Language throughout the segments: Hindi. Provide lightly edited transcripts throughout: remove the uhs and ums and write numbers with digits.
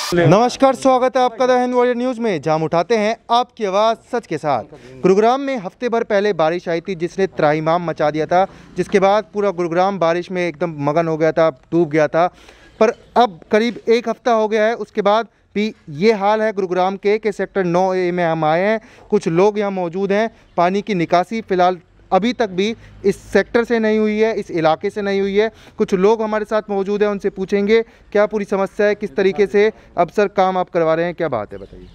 नमस्कार, स्वागत है आपका द हिंद वॉरियर न्यूज़ में, जहां हम उठाते हैं आपकी आवाज़ सच के साथ। गुरुग्राम में हफ्ते भर पहले बारिश आई थी जिसने त्राहिमाम मचा दिया था, जिसके बाद पूरा गुरुग्राम बारिश में एकदम मगन हो गया था, डूब गया था। पर अब करीब एक हफ्ता हो गया है, उसके बाद भी ये हाल है गुरुग्राम के कि सेक्टर 9A में हम आए हैं। कुछ लोग यहाँ मौजूद हैं। पानी की निकासी फ़िलहाल अभी तक भी इस सेक्टर से नहीं हुई है, इस इलाके से नहीं हुई है। कुछ लोग हमारे साथ मौजूद हैं, उनसे पूछेंगे क्या पूरी समस्या है, किस तरीके से अब सर काम आप करवा रहे हैं, क्या बात है, बताइए।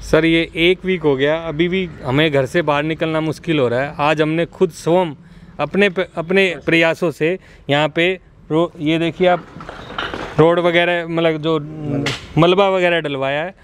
सर ये 1 वीक हो गया, अभी भी हमें घर से बाहर निकलना मुश्किल हो रहा है। आज हमने खुद स्वयं अपने प्रयासों से यहाँ पे ये देखिए आप रोड वगैरह मतलब जो मलबा वगैरह डलवाया है,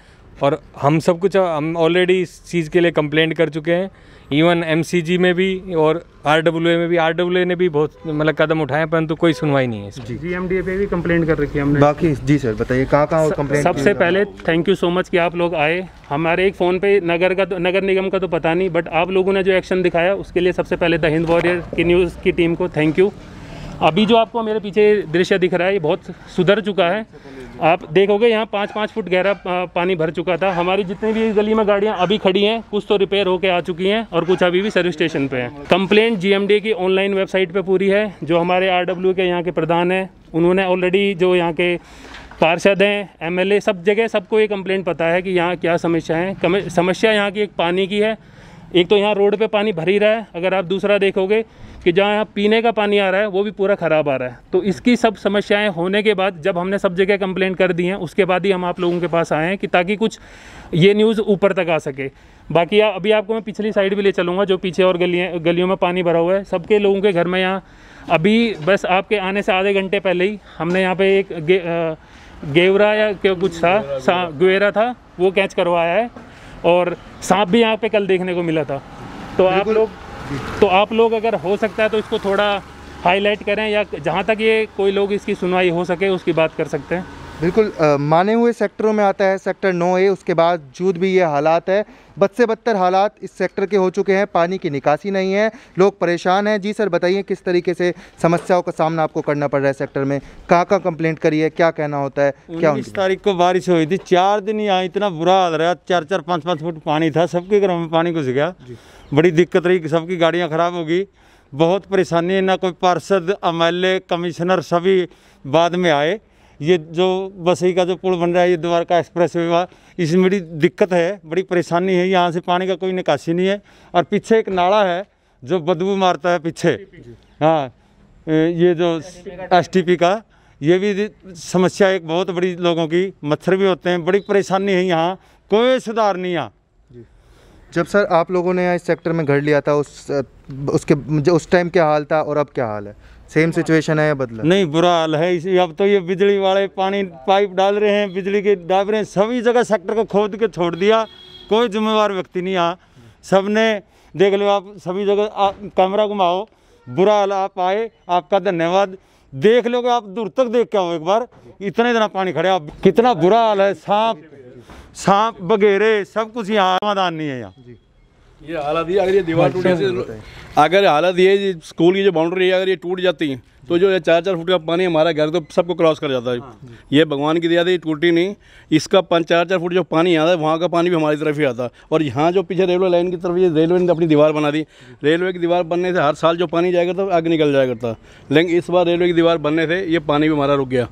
और हम सब कुछ हम ऑलरेडी इस चीज़ के लिए कंप्लेंट कर चुके हैं। इवन MCG में भी और RWA में भी, RWA ने भी बहुत मतलब कदम उठाए, परंतु कोई सुनवाई नहीं है। GMDA पे भी कंप्लेंट कर रखी है हमने। बाकी जी सर बताइए कहाँ कंप्लेंट। सबसे पहले थैंक यू सो मच कि आप लोग आए। हमारे एक फ़ोन पे नगर निगम का तो पता नहीं, बट आप लोगों ने जो एक्शन दिखाया उसके लिए सबसे पहले द हिंद वॉरियर की न्यूज़ की टीम को थैंक यू। अभी जो आपको मेरे पीछे दृश्य दिख रहा है ये बहुत सुधर चुका है। आप देखोगे यहाँ 5-5 फुट गहरा पानी भर चुका था। हमारी जितनी भी गली में गाड़ियाँ अभी खड़ी हैं, कुछ तो रिपेयर होके आ चुकी हैं और कुछ अभी भी सर्विस स्टेशन पे हैं। कंप्लेंट GMDA की ऑनलाइन वेबसाइट पे पूरी है। जो हमारे RWA के यहाँ के प्रधान हैं उन्होंने ऑलरेडी, जो यहाँ के पार्षद हैं, MLA, सब जगह सबको ये कंप्लेंट पता है कि यहाँ क्या समस्या है। समस्या यहाँ की एक पानी की है। एक तो यहाँ रोड पे पानी भर ही रहा है, अगर आप दूसरा देखोगे कि जहाँ यहाँ पीने का पानी आ रहा है वो भी पूरा ख़राब आ रहा है। तो इसकी सब समस्याएं होने के बाद जब हमने सब जगह कंप्लेंट कर दी हैं, उसके बाद ही हम आप लोगों के पास आए हैं कि ताकि कुछ ये न्यूज़ ऊपर तक आ सके। बाकी अभी आपको मैं पिछली साइड भी ले चलूँगा, जो पीछे और गलियों में पानी भरा हुआ है। सबके लोगों के घर में यहाँ अभी बस आपके आने से आधे घंटे पहले ही हमने यहाँ पर एक गेवरा या क्या कुछ था, गुएरा था, वो कैच करवाया है। और सांप भी यहाँ पे कल देखने को मिला था। तो आप लोग अगर हो सकता है तो इसको थोड़ा हाईलाइट करें, या जहाँ तक ये कोई लोग इसकी सुनवाई हो सके उसकी बात कर सकते हैं। बिल्कुल, माने हुए सेक्टरों में आता है सेक्टर 9A, उसके बावजूद भी ये हालात है। बद से बदतर हालात इस सेक्टर के हो चुके हैं। पानी की निकासी नहीं है, लोग परेशान हैं। जी सर बताइए किस तरीके से समस्याओं का सामना आपको करना पड़ रहा है सेक्टर में, कहाँ कंप्लेंट करी है, क्या कहना होता है, क्या? 19 तारीख को बारिश हुई थी, 4 दिन यहाँ इतना बुरा हाल रहा, 4-4, 5-5 फुट पानी था, सबके घरों में पानी घुस गया। बड़ी दिक्कत रही, सबकी गाड़ियाँ खराब होगी, बहुत परेशानी है। ना कोई पार्षद, MLA, कमिश्नर सभी बाद में आए। ये जो बसई का जो पुल बन रहा है, ये द्वारका एक्सप्रेस वे, इसमें बड़ी दिक्कत है, बड़ी परेशानी है। यहाँ से पानी का कोई निकासी नहीं है, और पीछे एक नाला है जो बदबू मारता है पीछे। हाँ, ये जो STP का ये भी समस्या एक बहुत बड़ी, लोगों की मच्छर भी होते हैं, बड़ी परेशानी है। यहाँ कोई सुधार नहीं है। जब सर आप लोगों ने इस सेक्टर में घर लिया था, उस टाइम क्या हाल था और अब क्या हाल है? सेम सिचुएशन है या बदला? नहीं, बुरा हाल है। इसी अब तो ये बिजली वाले पानी पाइप डाल रहे हैं, बिजली के डाल रहे हैं, सभी जगह सेक्टर को खोद के छोड़ दिया। कोई जिम्मेवार व्यक्ति नहीं आ, सबने देख लो आप, सभी जगह कैमरा घुमाओ, बुरा हाल। आप आए, आपका धन्यवाद। देख लो कि आप दूर तक देख के आओ एक बार, इतने इतना पानी खड़े, आप कितना बुरा हाल है। सांप वगैरह सब कुछ यहाँ, समाधान नहीं है यहाँ। ये हालत ये, अगर ये दीवार टूट जाती, अगर हालत ये स्कूल की जो बाउंड्री है अगर ये टूट जाती है तो जो 4-4 फुट का पानी हमारा घर तो सबको क्रॉस कर जाता है। ये भगवान की दया थी, टूटी नहीं। इसका 5-4 फुट जो पानी आता है वहाँ का पानी भी हमारी तरफ ही आता है। और यहाँ जो पीछे रेलवे लाइन की तरफ, ये रेलवे ने अपनी दीवार बना दी। रेलवे की दीवार बनने से हर साल जो पानी जाया करता आगे निकल जाया करता, लेकिन इस बार रेलवे की दीवार बनने से ये पानी भी हमारा रुक गया।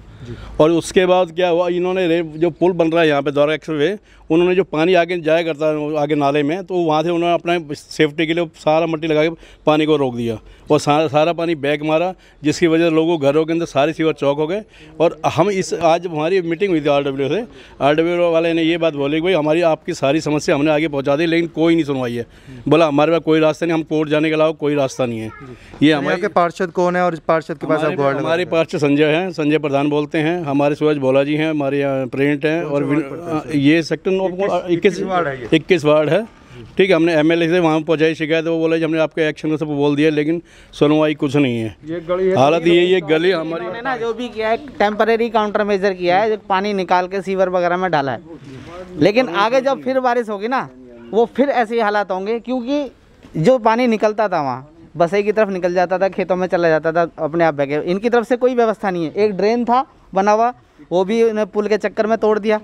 और उसके बाद क्या हुआ, इन्होंने जो पुल बन रहा है यहाँ पे द्वारका एक्सप्रेस, उन्होंने जो पानी आगे जाया करता है आगे नाले में, तो वहाँ से उन्होंने अपना सेफ्टी के लिए सारा मट्टी लगा के पानी को रोक दिया और सारा पानी बैक मारा, जिसकी वजह से लोगों घरों के अंदर सारे सीवर चौक हो गए। और हम आज हमारी मीटिंग हुई थी RWA से, RWA वाले ने ये बात बोली कि भाई हमारी आपकी सारी समस्या हमने आगे पहुँचा दी, लेकिन कोई नहीं सुनवाई है। बोला हमारे पास कोई रास्ता नहीं, हम कोर्ट जाने के अलावा कोई रास्ता नहीं है। ये हमारे पार्षद कौन है और पार्षद के पास? हमारे पार्षद संजय हैं, संजय प्रधान बोलते हैं, हमारे सूरज भोला जी हैं, हमारे यहाँ प्रेसिडेंट हैं। और ये सेक्टर 21 वार्ड है। ठीक है, हमने MLA से वहाँ पहुँचाई शिकायत, वो बोला जी हमने आपके एक्शन को सब बोल दिया, लेकिन सुनवाई कुछ नहीं है। हालत ये गली हमारी ना, जो भी किया है टेम्परेरी काउंटर मेजर किया है, पानी निकाल के सीवर वगैरह में डाला है, लेकिन आगे जब फिर बारिश होगी ना, वो फिर ऐसे ही हालात होंगे। क्योंकि जो पानी निकलता था वहाँ बसई की तरफ निकल जाता था, खेतों में चला जाता था अपने आप बह के। इनकी तरफ से कोई व्यवस्था नहीं है। एक ड्रेन था बना हुआ, वो भी उन्हें पुल के चक्कर में तोड़ दिया।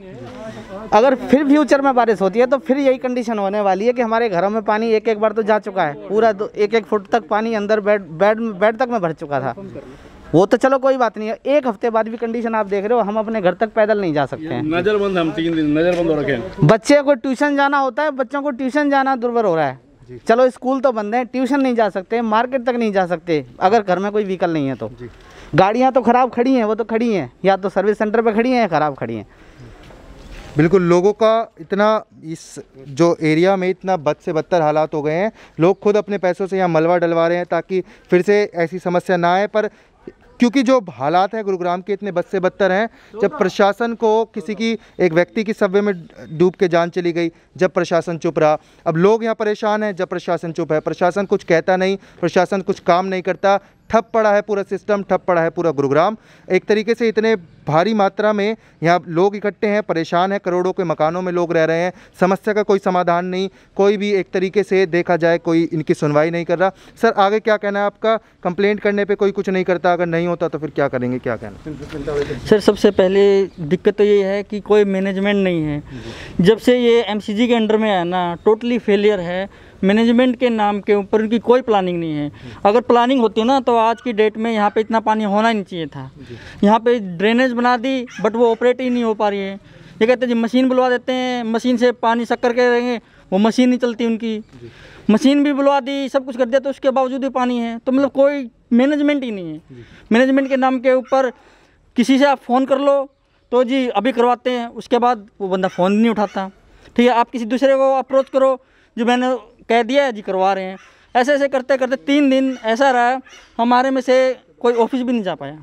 अगर फिर फ्यूचर में बारिश होती है तो फिर यही कंडीशन होने वाली है कि हमारे घरों में पानी एक बार तो जा चुका है, पूरा 1-1 फुट तक पानी अंदर बेड तक में भर चुका था। वो तो चलो कोई बात नहीं है, 1 हफ्ते बाद भी कंडीशन आप देख रहे हो, हम अपने घर तक पैदल नहीं जा सकते हैं। नजरबंद, हम 3 दिन नजरबंद हो रखे हैं। बच्चे को ट्यूशन जाना होता है, बच्चों को ट्यूशन जाना दुर्भर हो रहा है। चलो स्कूल तो बंद है, ट्यूशन नहीं जा सकते, मार्केट तक नहीं जा सकते अगर घर में कोई व्हीकल नहीं है तो। गाड़ियाँ तो ख़राब खड़ी हैं, वो तो खड़ी हैं, या तो सर्विस सेंटर पे खड़ी हैं या ख़राब खड़ी हैं। बिल्कुल, लोगों का इतना इस जो एरिया में इतना बद से बदतर हालात हो गए हैं, लोग खुद अपने पैसों से यहाँ मलबा डलवा रहे हैं ताकि फिर से ऐसी समस्या ना आए। पर क्योंकि जो हालात हैं गुरुग्राम के इतने बद से बदतर हैं, जब प्रशासन को किसी की एक व्यक्ति की सब्वे में डूब के जान चली गई, जब प्रशासन चुप रहा, अब लोग यहाँ परेशान हैं जब प्रशासन चुप है। प्रशासन कुछ कहता नहीं, प्रशासन कुछ काम नहीं करता, ठप पड़ा है पूरा सिस्टम, ठप पड़ा है पूरा गुरुग्राम। एक तरीके से इतने भारी मात्रा में यहाँ लोग इकट्ठे हैं, परेशान हैं, करोड़ों के मकानों में लोग रह रहे हैं, समस्या का कोई समाधान नहीं, कोई भी एक तरीके से देखा जाए कोई इनकी सुनवाई नहीं कर रहा। सर आगे क्या कहना है आपका? कंप्लेंट करने पे कोई कुछ नहीं करता, अगर नहीं होता तो फिर क्या करेंगे, क्या कहना? सर सबसे पहले दिक्कत तो ये है कि कोई मैनेजमेंट नहीं है। जब से ये एमसीजी के अंडर में है ना, टोटली फेलियर है। मैनेजमेंट के नाम के ऊपर उनकी कोई प्लानिंग नहीं है। अगर प्लानिंग होती ना तो आज की डेट में यहाँ पे इतना पानी होना ही नहीं चाहिए था। यहाँ पे ड्रेनेज बना दी बट वो ऑपरेट ही नहीं हो पा रही है। ये कहते हैं जी मशीन बुलवा देते हैं, मशीन से पानी शक्कर के रहेंगे, वो मशीन नहीं चलती उनकी। मशीन भी बुलवा दी, सब कुछ कर दिया, तो उसके बावजूद भी पानी है। तो मतलब कोई मैनेजमेंट ही नहीं है। मैनेजमेंट के नाम के ऊपर किसी से आप फ़ोन कर लो तो जी अभी करवाते हैं, उसके बाद वो बंदा फ़ोन नहीं उठाता। ठीक है, आप किसी दूसरे को अप्रोच करो, जो मैंने कह दिया है जी करवा रहे हैं। ऐसे ऐसे करते करते 3 दिन ऐसा रहा, हमारे में से कोई ऑफिस भी नहीं जा पाया।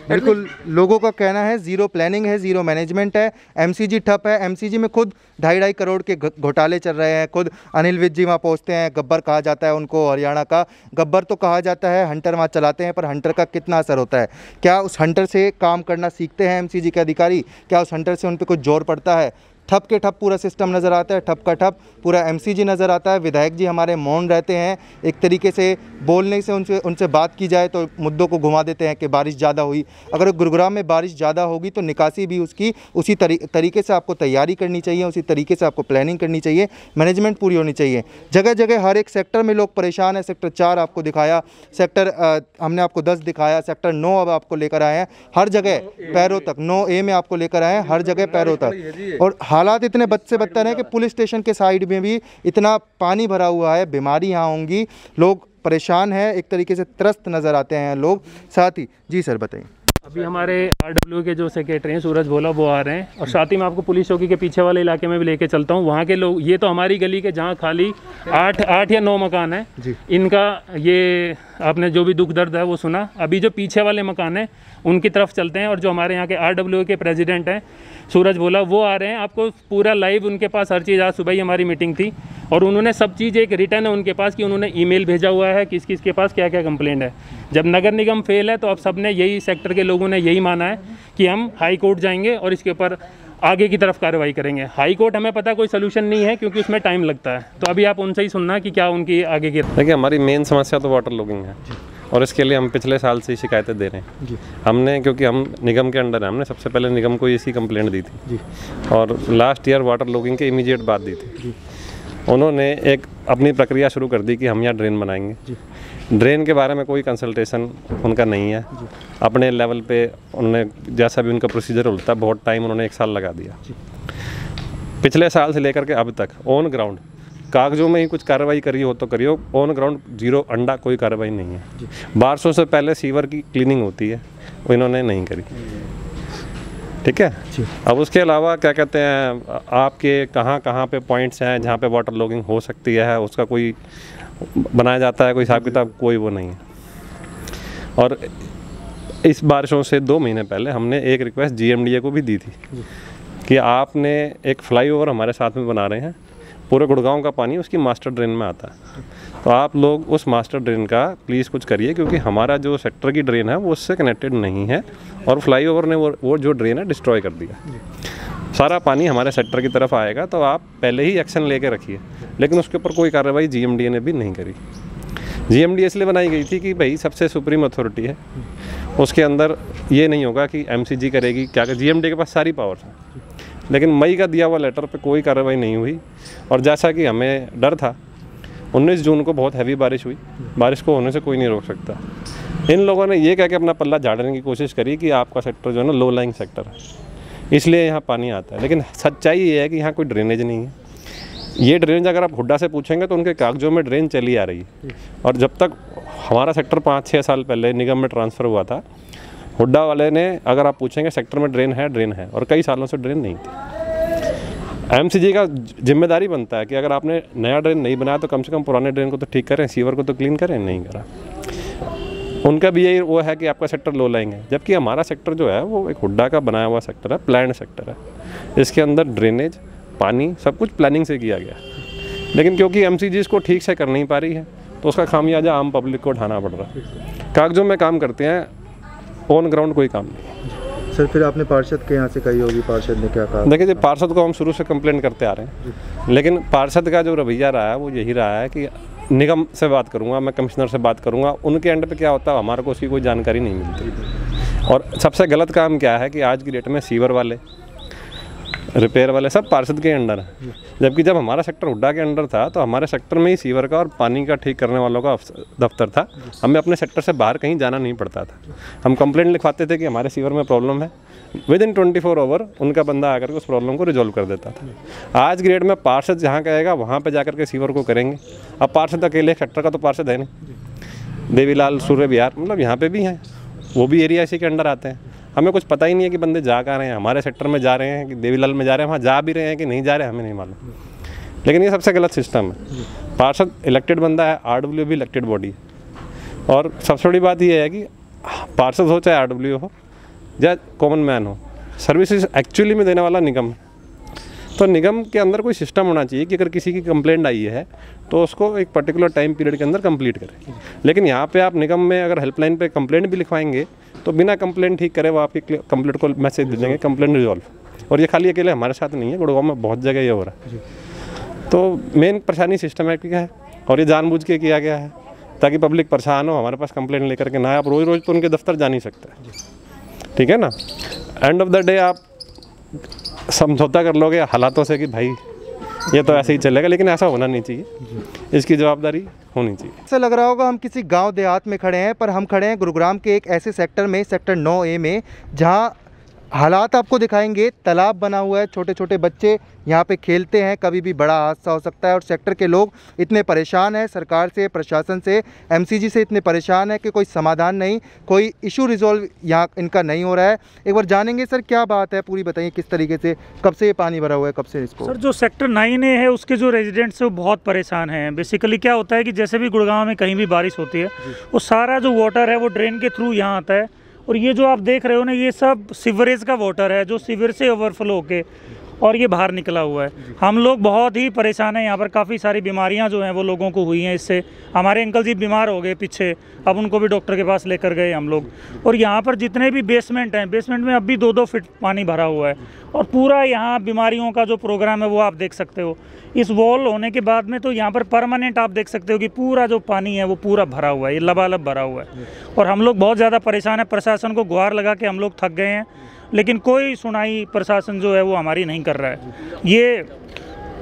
बिल्कुल, लोगों का कहना है ज़ीरो प्लानिंग है, ज़ीरो मैनेजमेंट है, एमसीजी ठप है। एमसीजी में खुद 2.5 करोड़ के घोटाले चल रहे हैं। खुद अनिल विज जी वहाँ पहुँचते हैं, गब्बर कहा जाता है उनको, हरियाणा का गब्बर तो कहा जाता है, हंटर वहाँ चलाते हैं, पर हंटर का कितना असर होता है? क्या उस हंटर से काम करना सीखते हैं एमसीजी के अधिकारी? क्या उस हंटर से उन पर कुछ जोर पड़ता है? ठप के ठप पूरा सिस्टम नज़र आता है, ठप का ठप पूरा एमसीजी नज़र आता है। विधायक जी हमारे मौन रहते हैं, एक तरीके से बोलने से उनसे बात की जाए तो मुद्दों को घुमा देते हैं कि बारिश ज़्यादा हुई। अगर गुरुग्राम में बारिश ज़्यादा होगी तो निकासी भी उसकी उसी तरीके से आपको तैयारी करनी चाहिए, उसी तरीके से आपको प्लानिंग करनी चाहिए, मैनेजमेंट पूरी होनी चाहिए। जगह जगह हर एक सेक्टर में लोग परेशान हैं। सेक्टर 4 आपको दिखाया, हमने आपको 10 दिखाया, सेक्टर 9 अब आपको लेकर आए हैं। हर जगह पैरों तक 9A में आपको लेकर आए हैं, हर जगह पैरों तक। और हालात इतने बद से बदतर हैं कि पुलिस स्टेशन के साइड में भी इतना पानी भरा हुआ है, बीमारी यहाँ होंगी, लोग परेशान हैं, एक तरीके से त्रस्त नज़र आते हैं लोग। साथ ही जी सर बताइए। अभी हमारे RW के जो सेक्रेटरी हैं सूरज भोला, वो आ रहे हैं, और साथ ही मैं आपको पुलिस चौकी के पीछे वाले इलाके में भी लेके चलता हूँ। वहाँ के लोग, ये तो हमारी गली के जहाँ खाली 8 या 9 मकान हैं, इनका ये आपने जो भी दुख दर्द है वो सुना। अभी जो पीछे वाले मकान हैं उनकी तरफ चलते हैं, और जो हमारे यहाँ के RW के प्रेसिडेंट हैं सूरज भोला, वो आ रहे हैं। आपको पूरा लाइव उनके पास हर चीज़, आज सुबह ही हमारी मीटिंग थी और उन्होंने सब चीज़, एक रिटर्न है उनके पास कि उन्होंने ईमेल भेजा हुआ है किस किस के पास क्या क्या कंप्लेंट है। जब नगर निगम फेल है तो अब सब ने यही, सेक्टर के लोगों ने यही माना है कि हम हाई कोर्ट जाएंगे और इसके ऊपर आगे की तरफ कार्रवाई करेंगे। हाई कोर्ट हमें पता कोई सोल्यूशन नहीं है क्योंकि उसमें टाइम लगता है। तो अभी आप उनसे ही सुनना कि क्या उनकी आगे की। देखिए, हमारी मेन समस्या तो वाटर लॉगिंग है और इसके लिए हम पिछले साल से ही शिकायतें दे रहे हैं। हमने, क्योंकि हम निगम के अंडर हैं, हमने सबसे पहले निगम को इसी कंप्लेंट दी थी और लास्ट ईयर वाटर लॉगिंग के इमीडिएट बाद दी थी। उन्होंने एक अपनी प्रक्रिया शुरू कर दी कि हम यहाँ ड्रेन बनाएंगे। ड्रेन के बारे में कोई कंसल्टेशन उनका नहीं है। अपने लेवल पे उन्होंने जैसा भी उनका प्रोसीजर होता है, बहुत टाइम उन्होंने 1 साल लगा दिया। पिछले साल से लेकर के अब तक ऑन ग्राउंड कागजों में ही कुछ कार्रवाई करी हो तो करिए, ऑन ग्राउंड 0 अंडा, कोई कार्रवाई नहीं है। बारिशों से पहले सीवर की क्लीनिंग होती है, वो इन्होंने नहीं करी। ठीक है, अब उसके अलावा क्या कहते हैं, आपके कहाँ कहाँ पे पॉइंट्स हैं जहाँ पे वाटर लॉगिंग हो सकती है, उसका कोई बनाया जाता है, कोई हिसाब किताब, कोई वो नहीं है। और इस बारिशों से 2 महीने पहले हमने एक रिक्वेस्ट GMDA को भी दी थी कि आपने एक फ्लाईओवर हमारे साथ में बना रहे हैं, पूरे गुड़गांव का पानी उसकी मास्टर ड्रेन में आता है, तो आप लोग उस मास्टर ड्रेन का प्लीज़ कुछ करिए, क्योंकि हमारा जो सेक्टर की ड्रेन है वो उससे कनेक्टेड नहीं है और फ्लाईओवर ने वो जो ड्रेन है डिस्ट्रॉय कर दिया। सारा पानी हमारे सेक्टर की तरफ आएगा, तो आप पहले ही एक्शन लेके रखिए। लेकिन उसके ऊपर कोई कार्रवाई GMDA ने भी नहीं करी। GMDA इसलिए बनाई गई थी कि भाई सबसे सुप्रीम अथॉरिटी है, उसके अंदर ये नहीं होगा कि एमसीजी करेगी क्या, जीएमडी के पास सारी पावर है, लेकिन मई का दिया हुआ लेटर पे कोई कार्रवाई नहीं हुई। और जैसा कि हमें डर था, 19 जून को बहुत हैवी बारिश हुई, बारिश को होने से कोई नहीं रोक सकता। इन लोगों ने ये कह के अपना पल्ला झाड़ने की कोशिश करी कि आपका सेक्टर जो है ना लो लाइंग सेक्टर है, इसलिए यहाँ पानी आता है, लेकिन सच्चाई ये है कि यहाँ कोई ड्रेनेज नहीं है। ये ड्रेनेज अगर आप हुड्डा से पूछेंगे तो उनके कागजों में ड्रेन चली आ रही है। और जब तक हमारा सेक्टर 5-6 साल पहले निगम में ट्रांसफ़र हुआ था, हुड्डा वाले ने अगर आप पूछेंगे सेक्टर में ड्रेन है, और कई सालों से ड्रेन नहीं थी। एमसीजी का जिम्मेदारी बनता है कि अगर आपने नया ड्रेन नहीं बनाया तो कम से कम पुराने ड्रेन को तो ठीक करें, सीवर को तो क्लीन करें, नहीं करा। उनका भी यही वो है कि आपका सेक्टर लो लाइंग है, जबकि हमारा सेक्टर जो है वो एक हुड्डा का बनाया हुआ सेक्टर है, प्लान्ड सेक्टर है। इसके अंदर ड्रेनेज, पानी सब कुछ प्लानिंग से किया गया, लेकिन क्योंकि एमसीजी इसको ठीक से कर नहीं पा रही है तो उसका खामियाजा आम पब्लिक को उठाना पड़ रहा है। कागजों में काम करते हैं, ऑन ग्राउंड कोई काम नहीं। सर फिर आपने पार्षद के यहाँ से कही होगी, पार्षद ने क्या कहा? देखिए जी, पार्षद को हम शुरू से कंप्लेंट करते आ रहे हैं, लेकिन पार्षद का जो रवैया रहा है वो यही रहा है कि निगम से बात करूंगा, मैं कमिश्नर से बात करूंगा, उनके एंड पे क्या होता है हमारे को उसकी कोई जानकारी नहीं मिलती। और सबसे गलत काम क्या है कि आज की डेट में सीवर वाले, रिपेयर वाले सब पार्षद के अंडर है, जबकि जब हमारा सेक्टर हुड्डा के अंडर था तो हमारे सेक्टर में ही सीवर का और पानी का ठीक करने वालों का दफ्तर था। हमें अपने सेक्टर से बाहर कहीं जाना नहीं पड़ता था। हम कंप्लेंट लिखवाते थे कि हमारे सीवर में प्रॉब्लम है, विदिन 24 आवर उनका बंदा आकर के उस प्रॉब्लम को रिजॉल्व कर देता था। आज की डेट में पार्षद जहाँ कहेगा वहाँ पर जाकर के सीवर को करेंगे। अब पार्षद अकेले सेक्टर का तो पार्षद है नहीं, देवीलाल, सूर्य विहार, मतलब यहाँ पर भी हैं, वो भी एरिया इसी के अंडर आते हैं। हमें कुछ पता ही नहीं है कि बंदे जा कहाँ रहे हैं, हमारे सेक्टर में जा रहे हैं कि देवीलाल में जा रहे हैं, वहाँ जा भी रहे हैं कि नहीं जा रहे हैं, हमें नहीं मालूम। लेकिन ये सबसे गलत सिस्टम है। पार्षद इलेक्टेड बंदा है, आरडब्ल्यू भी इलेक्टेड बॉडी है। और सबसे बड़ी बात ये है कि पार्षद हो चाहे आरडब्ल्यू हो या कॉमन मैन हो, सर्विसेज एक्चुअली में देने वाला निगम है। तो निगम के अंदर कोई सिस्टम होना चाहिए कि अगर किसी की कंप्लेंट आई है तो उसको एक पर्टिकुलर टाइम पीरियड के अंदर कंप्लीट करें। लेकिन यहाँ पे आप निगम में अगर हेल्पलाइन पे कंप्लेंट भी लिखवाएंगे तो बिना कंप्लेंट ठीक करे वो आपकी कंप्लेंट को मैसेज दे देंगे, कंप्लेंट रिजॉल्व। और ये खाली अकेले हमारे साथ नहीं है, गुड़गांव में बहुत जगह ये हो रहा है। तो मेन परेशानी सिस्टमेटिक है और ये जानबूझ के किया गया है ताकि पब्लिक परेशान हो, हमारे पास कंप्लेंट लेकर के ना आए। आप रोज़ रोज़ तो उनके दफ्तर जा नहीं सकते, ठीक है ना। एंड ऑफ द डे आप समझौता कर लोगे हालातों से कि भाई ये तो ऐसे ही चलेगा, लेकिन ऐसा होना नहीं चाहिए, इसकी जवाबदारी होनी चाहिए। ऐसा लग रहा होगा हम किसी गांव देहात में खड़े हैं, पर हम खड़े हैं गुरुग्राम के एक ऐसे सेक्टर में, सेक्टर 9A में, जहां हालात आपको दिखाएंगे। तालाब बना हुआ है, छोटे छोटे बच्चे यहाँ पे खेलते हैं, कभी भी बड़ा हादसा हो सकता है। और सेक्टर के लोग इतने परेशान हैं, सरकार से, प्रशासन से, एमसीजी से इतने परेशान है कि कोई समाधान नहीं, कोई इशू रिजॉल्व यहाँ इनका नहीं हो रहा है। एक बार जानेंगे सर क्या बात है, पूरी बताइए किस तरीके से, कब से ये पानी भरा हुआ है, कब से इसको? सर जो सेक्टर 9A है उसके जो रेजिडेंट्स हैं वो बहुत परेशान हैं। बेसिकली क्या होता है कि जैसे भी गुड़गांव में कहीं भी बारिश होती है वो सारा जो वाटर है वो ड्रेन के थ्रू यहाँ आता है। और ये जो आप देख रहे हो ना, ये सब सीवरेज का वाटर है जो सीवर से ओवरफ्लो होके और ये बाहर निकला हुआ है। हम लोग बहुत ही परेशान हैं। यहाँ पर काफ़ी सारी बीमारियाँ जो हैं वो लोगों को हुई हैं इससे। हमारे अंकल जी बीमार हो गए पीछे, अब उनको भी डॉक्टर के पास लेकर गए हम लोग। और यहाँ पर जितने भी बेसमेंट हैं, बेसमेंट में अब भी 2-2 फीट पानी भरा हुआ है। और पूरा यहाँ बीमारियों का जो प्रोग्राम है वो आप देख सकते हो। इस वॉल होने के बाद में तो यहाँ पर परमानेंट आप देख सकते हो कि पूरा जो पानी है वो पूरा भरा हुआ है, ये लबालब भरा हुआ है। और हम लोग बहुत ज़्यादा परेशान हैं। प्रशासन को गुहार लगा के हम लोग थक गए हैं, लेकिन कोई सुनाई प्रशासन जो है वो हमारी नहीं कर रहा है।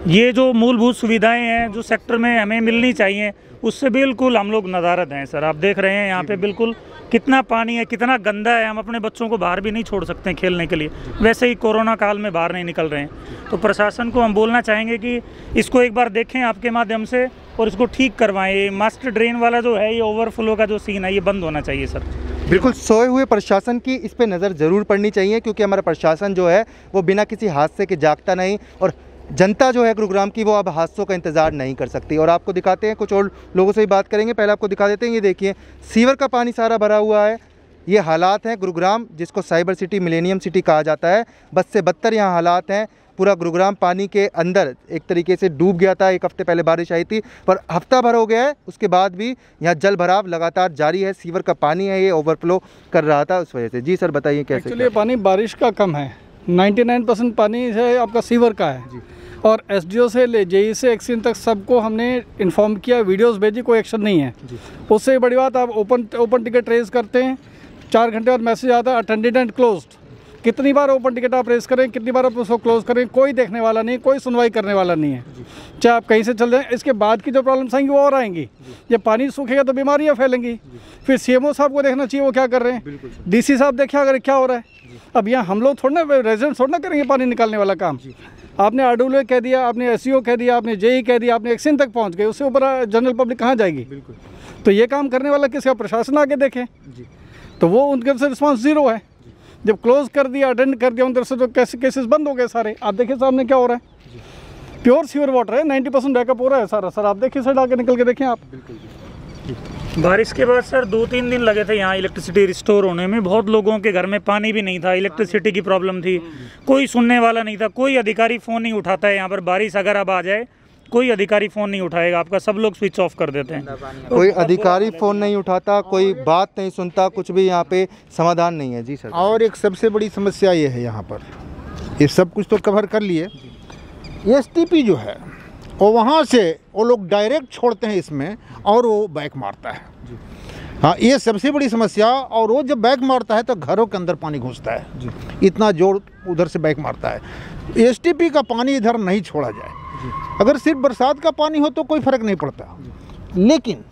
ये जो मूलभूत सुविधाएं हैं जो सेक्टर में हमें मिलनी चाहिए उससे बिल्कुल हम लोग नदारद हैं सर। आप देख रहे हैं यहाँ पे बिल्कुल कितना पानी है, कितना गंदा है। हम अपने बच्चों को बाहर भी नहीं छोड़ सकते हैं खेलने के लिए, वैसे ही कोरोना काल में बाहर नहीं निकल रहे हैं। तो प्रशासन को हम बोलना चाहेंगे कि इसको एक बार देखें आपके माध्यम से और इसको ठीक करवाएं। ये मास्टर ड्रेन वाला जो है, ये ओवरफ्लो का जो सीन है, ये बंद होना चाहिए सर। बिल्कुल, सोए हुए प्रशासन की इस पे नज़र ज़रूर पड़नी चाहिए, क्योंकि हमारा प्रशासन जो है वो बिना किसी हादसे के जागता नहीं। और जनता जो है गुरुग्राम की वो अब हादसों का इंतज़ार नहीं कर सकती। और आपको दिखाते हैं, कुछ और लोगों से भी बात करेंगे, पहले आपको दिखा देते हैं। ये देखिए सीवर का पानी सारा भरा हुआ है। ये हालात हैं गुरुग्राम, जिसको साइबर सिटी, मिलेनियम सिटी कहा जाता है। बद से बदतर यहाँ हालात हैं। पूरा गुरुग्राम पानी के अंदर एक तरीके से डूब गया था। एक हफ्ते पहले बारिश आई थी, पर हफ्ता भर हो गया है, उसके बाद भी यहाँ जल भराव लगातार जारी है। सीवर का पानी है, ये ओवरफ्लो कर रहा था उस वजह से। जी सर बताइए कैसे? एक्चुअली पानी बारिश का कम है, 99% पानी है आपका सीवर का है। और एसडीओ से ले जेई से एक्सीन तक सबको हमने इन्फॉर्म किया, वीडियोस भेजी, कोई एक्शन नहीं है। उससे बड़ी बात, आप ओपन टिकट रेज करते हैं, 4 घंटे बाद मैसेज आता है अटेंडेड एंड क्लोज्ड। कितनी बार ओपन टिकट आप रेस करें, कितनी बार आप उसको क्लोज करें, कोई देखने वाला नहीं, कोई सुनवाई करने वाला नहीं है, चाहे आप कहीं से चल जाएं। इसके बाद की जो प्रॉब्लम्स आएंगी वो और आएंगी। जब पानी सूखेगा तो बीमारियां फैलेंगी। फिर सीएमओ साहब को देखना चाहिए वो क्या कर रहे हैं, डीसी साहब देखें अगर क्या हो रहा है। अब यहाँ हम लोग थोड़ा ना रेजिडेंट थोड़ा ना करेंगे पानी निकालने वाला काम। आपने RWA कह दिया, आपने SEO कह दिया, आपने JE कह दिया, आपने एक्शन तक पहुँच गए, उससे ऊपर जनरल पब्लिक कहाँ जाएगी। तो ये काम करने वाला किसका, प्रशासन आगे देखें। तो वो उनके से रिस्पॉन्स ज़ीरो है। जब क्लोज कर दिया, अटेंड कर दिया उन तरफ से, तो कैसे केसेस बंद हो गए सारे। आप देखिए सामने क्या हो रहा है, प्योर सीवर वाटर है, 90% बैकअप हो रहा है सारा। सर आप देखिए, सर आके निकल के देखें आप। बारिश के बाद सर 2-3 दिन लगे थे यहाँ इलेक्ट्रिसिटी रिस्टोर होने में। बहुत लोगों के घर में पानी भी नहीं था, इलेक्ट्रिसिटी की प्रॉब्लम थी, कोई सुनने वाला नहीं था, कोई अधिकारी फ़ोन नहीं उठाता है यहाँ पर। बारिश अगर अब आ जाए कोई अधिकारी फ़ोन नहीं उठाएगा आपका, सब लोग स्विच ऑफ कर देते हैं। कोई अधिकारी फ़ोन नहीं उठाता, कोई बात नहीं सुनता, कुछ भी यहाँ पे समाधान नहीं है। जी सर। और एक सबसे बड़ी समस्या ये है यहाँ पर, ये सब कुछ तो कवर कर लिए, STP जो है वो वहाँ से वो लोग डायरेक्ट छोड़ते हैं इसमें और वो बैक मारता है। हाँ, ये सबसे बड़ी समस्या। और वो जब बैक मारता है तो घरों के अंदर पानी घुसता है, इतना जोर उधर से बैक मारता है। STP का पानी इधर नहीं छोड़ा जाए। अगर सिर्फ बरसात का पानी हो तो कोई फ़र्क नहीं पड़ता, लेकिन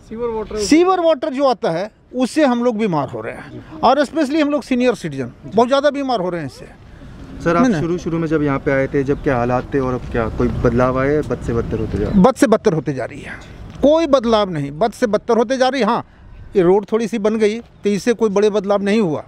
सीवर वाटर जो आता है उससे हम लोग बीमार हो रहे हैं, और स्पेशली हम लोग सीनियर सिटीजन बहुत ज़्यादा बीमार हो रहे हैं इससे। सर आप शुरू में जब यहाँ पे आए थे, जब क्या हालात थे और अब क्या कोई बदलाव आए? बद से बदतर होते जा रही है। बद से बदतर होते जा रही है, कोई बदलाव नहीं, बद से बदतर होते जा रही है। हाँ, ये रोड थोड़ी सी बन गई तो इससे कोई बड़े बदलाव नहीं हुआ,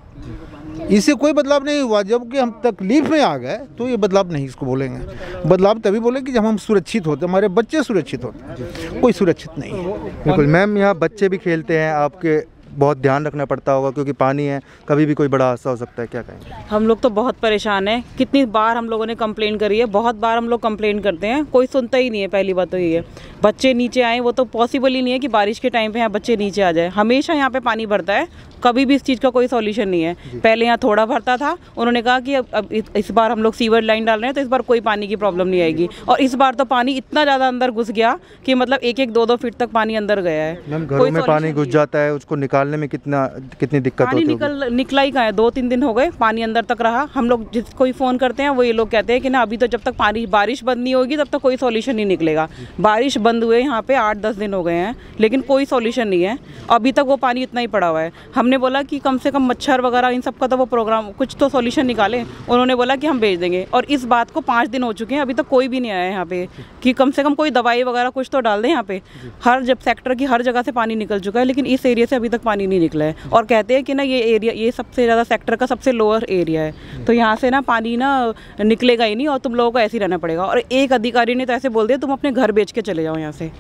इससे कोई बदलाव नहीं हुआ। जबकि हम तकलीफ में आ गए तो ये बदलाव नहीं इसको बोलेंगे। बदलाव तभी बोलेंगे जब हम सुरक्षित होते, हमारे बच्चे सुरक्षित होते, कोई सुरक्षित नहीं। बिल्कुल मैम, यहाँ बच्चे भी खेलते हैं, आपके बहुत ध्यान रखना पड़ता होगा क्योंकि पानी है, कभी भी कोई बड़ा हादसा हो सकता है, क्या कहेंगे? हम लोग तो बहुत परेशान हैं। कितनी बार हम लोगों ने कंप्लेन करी है, बहुत बार हम लोग कंप्लेन करते हैं, कोई सुनता ही नहीं है। पहली बात तो ये है, बच्चे नीचे आए, वो तो पॉसिबल ही नहीं है कि बारिश के टाइम पे यहाँ बच्चे नीचे आ जाए। हमेशा यहाँ पे पानी भरता है, कभी भी इस चीज़ का कोई सॉल्यूशन नहीं है। पहले यहाँ थोड़ा भरता था, उन्होंने कहा कि अब इस बार हम लोग सीवर लाइन डाल रहे हैं तो इस बार कोई पानी की प्रॉब्लम नहीं आएगी। और इस बार तो पानी इतना ज़्यादा अंदर घुस गया कि मतलब 1-2 फीट तक पानी अंदर गया है। मैम घरों में पानी घुस जाता है, उसको निकालने में कितनी दिक्कत होती है? पानी निकला ही कहाँ है, 2-3 दिन हो गए पानी अंदर तक रहा। हम लोग जिसको फ़ोन करते हैं वो ये लोग कहते हैं कि ना अभी तो जब तक बारिश बंद नहीं होगी तब तक कोई सॉल्यूशन नहीं निकलेगा। बारिश बंद हुए यहाँ पे 8-10 दिन हो गए हैं, लेकिन कोई सॉल्यूशन नहीं है। अभी तक वो पानी इतना ही पड़ा हुआ है। हमने बोला कि कम से कम मच्छर वगैरह इन सब का तो वो प्रोग्राम कुछ तो सॉल्यूशन निकाले। उन्होंने बोला कि हम भेज देंगे, और इस बात को 5 दिन हो चुके हैं, अभी तक कोई भी नहीं आया यहाँ पे कि कम से कम कोई दवाई वगैरह कुछ तो डाल दें यहाँ पे। हर जब सेक्टर की हर जगह से पानी निकल चुका है, लेकिन इस एरिया से अभी तक पानी नहीं निकला है। और कहते हैं कि ना ये एरिया, ये सबसे ज़्यादा सेक्टर का सबसे लोअर एरिया है, तो यहाँ से ना पानी ना निकलेगा ही नहीं और तुम लोगों को ऐसे ही रहना पड़ेगा। और एक अधिकारी ने तो ऐसे बोल दिया तुम अपने घर बेच के चले जाओ यहाँ से।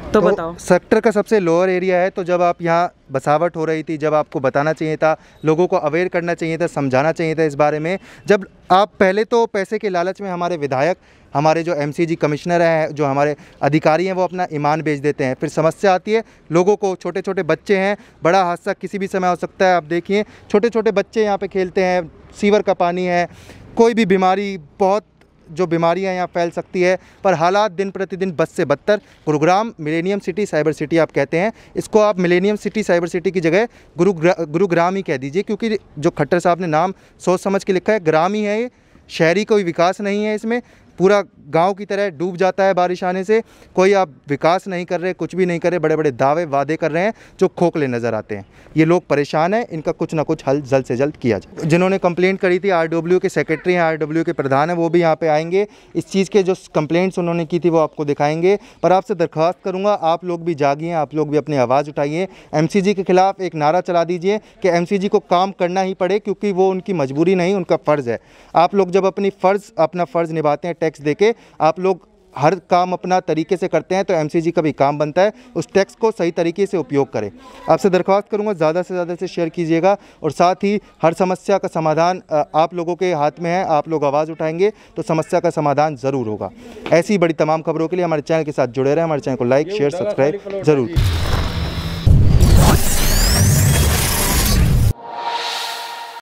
तो बताओ, सेक्टर का सबसे लोअर एरिया है, तो जब आप यहाँ बसावट हो रही थी, जब आपको बताना चाहिए था, लोगों को अवेयर करना चाहिए था, समझाना चाहिए था इस बारे में। जब आप पहले तो पैसे के लालच में हमारे विधायक, हमारे जो MCG कमिश्नर हैं, जो हमारे अधिकारी हैं, वो अपना ईमान बेच देते हैं। फिर समस्या आती है लोगों को, छोटे छोटे बच्चे हैं, बड़ा हादसा किसी भी समय हो सकता है। आप देखिए छोटे छोटे बच्चे यहाँ पे खेलते हैं, सीवर का पानी है, कोई भी बीमारी, बहुत जो बीमारियां यहाँ फैल सकती है। पर हालात दिन प्रतिदिन बद से बदतर। Gurugram millennium city, cyber city आप कहते हैं इसको, आप मिलेनियम सिटी, साइबर सिटी की जगह गुरुग्राम ही कह दीजिए, क्योंकि जो खट्टर साहब ने नाम सोच समझ के लिखा है, ग्राम ही है ये, शहरी कोई विकास नहीं है इसमें। पूरा गांव की तरह डूब जाता है बारिश आने से। कोई आप विकास नहीं कर रहे, कुछ भी नहीं कर रहे, बड़े बड़े दावे वादे कर रहे हैं जो खोखले नज़र आते हैं। ये लोग परेशान हैं, इनका कुछ ना कुछ हल जल्द से जल्द किया जाए। जिन्होंने कंप्लेंट करी थी, RW के सेक्रेटरी हैं, RW के प्रधान हैं, वो भी यहाँ पे आएंगे। इस चीज़ के जो कंप्लेंट्स उन्होंने की थी वो आपको दिखाएंगे। पर आपसे दरख्वास्त करूँगा, आप लोग भी जागिए, आप लोग भी अपनी आवाज़ उठाइए। MCG के खिलाफ एक नारा चला दीजिए कि MCG को काम करना ही पड़े, क्योंकि वो उनकी मजबूरी नहीं, उनका फ़र्ज़ है। आप लोग जब अपना फ़र्ज़ निभाते हैं, टैक्स देके आप लोग हर काम अपना तरीके से करते हैं, तो MCG का भी काम बनता है उस टैक्स को सही तरीके से उपयोग करें। आपसे दरख्वास्त करूंगा ज़्यादा से ज़्यादा से शेयर कीजिएगा, और साथ ही हर समस्या का समाधान आप लोगों के हाथ में है। आप लोग आवाज़ उठाएंगे तो समस्या का समाधान ज़रूर होगा। ऐसी बड़ी तमाम खबरों के लिए हमारे चैनल के साथ जुड़े रहें, हमारे चैनल को लाइक, शेयर, सब्सक्राइब ज़रूर।